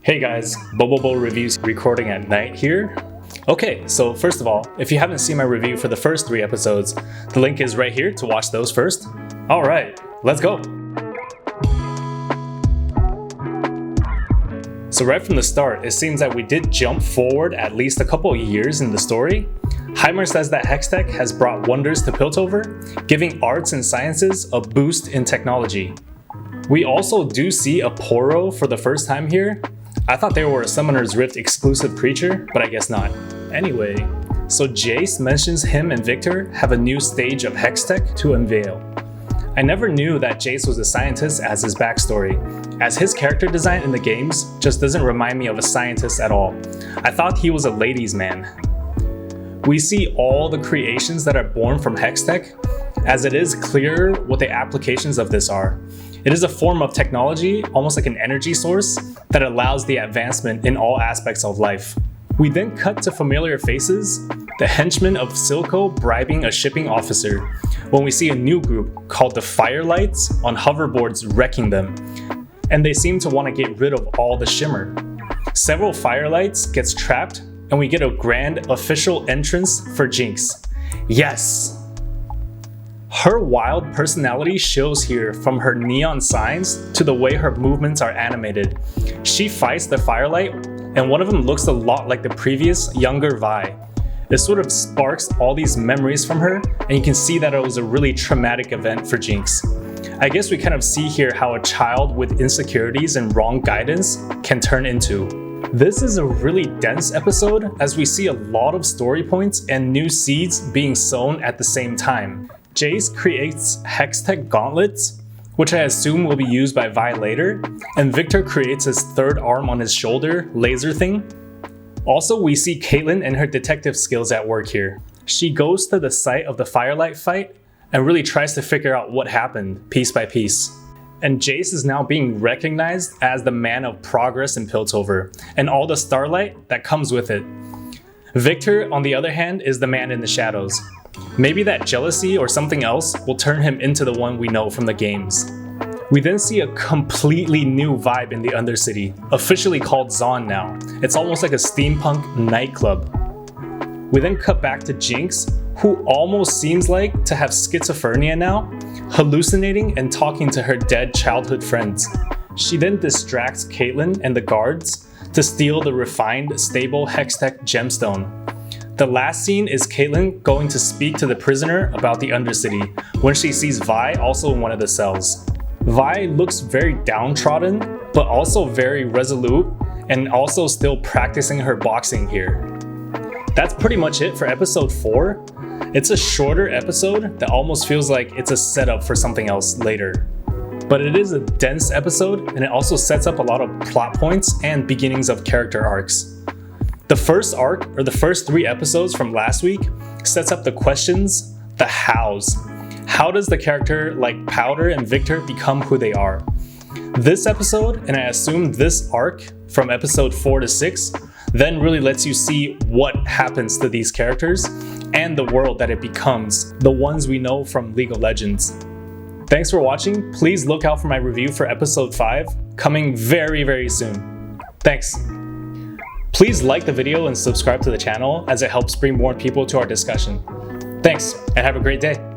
Hey guys, Bobobo Reviews recording at night here. Okay, so first of all, if you haven't seen my review for the first 3 episodes, the link is right here to watch those first. Alright, let's go! So right from the start, it seems that we did jump forward at least a couple of years in the story. Heimer says that Hextech has brought wonders to Piltover, giving arts and sciences a boost in technology. We also do see a Poro for the first time here. I thought they were a Summoner's Rift exclusive creature, but I guess not. Anyway, so Jayce mentions him and Victor have a new stage of Hextech to unveil. I never knew that Jayce was a scientist as his backstory, as his character design in the games just doesn't remind me of a scientist at all. I thought he was a ladies' man. We see all the creations that are born from Hextech, as it is clear what the applications of this are. It is a form of technology, almost like an energy source, that allows the advancement in all aspects of life. We then cut to familiar faces, the henchmen of Silco bribing a shipping officer, when we see a new group called the Firelights on hoverboards wrecking them, and they seem to want to get rid of all the shimmer. Several Firelights gets trapped, and we get a grand official entrance for Jinx. Yes! Her wild personality shows here, from her neon signs to the way her movements are animated. She fights the Firelight, and one of them looks a lot like the previous, younger Vi. This sort of sparks all these memories from her, and you can see that it was a really traumatic event for Jinx. I guess we kind of see here how a child with insecurities and wrong guidance can turn into. This is a really dense episode, as we see a lot of story points and new seeds being sown at the same time. Jayce creates Hextech gauntlets, which I assume will be used by Vi later, and Victor creates his third arm on his shoulder laser thing. Also, we see Caitlyn and her detective skills at work here. She goes to the site of the Firelight fight and really tries to figure out what happened piece by piece. And Jayce is now being recognized as the man of progress in Piltover, and all the starlight that comes with it. Victor, on the other hand, is the man in the shadows. Maybe that jealousy or something else will turn him into the one we know from the games. We then see a completely new vibe in the Undercity, officially called Zaun now. It's almost like a steampunk nightclub. We then cut back to Jinx, who almost seems like to have schizophrenia now, hallucinating and talking to her dead childhood friends. She then distracts Caitlyn and the guards to steal the refined, stable Hextech gemstone. The last scene is Caitlyn going to speak to the prisoner about the Undercity when she sees Vi also in one of the cells. Vi looks very downtrodden, but also very resolute, and also still practicing her boxing here. That's pretty much it for episode 4. It's a shorter episode that almost feels like it's a setup for something else later. But it is a dense episode, and it also sets up a lot of plot points and beginnings of character arcs. The first arc, or the first 3 episodes from last week, sets up the questions, the hows. How does the character like Powder and Victor become who they are? This episode, and I assume this arc from episode 4 to 6, then really lets you see what happens to these characters and the world that it becomes, the ones we know from League of Legends. Thanks for watching. Please look out for my review for episode 5, coming very, very soon. Thanks. Please like the video and subscribe to the channel, as it helps bring more people to our discussion. Thanks, and have a great day.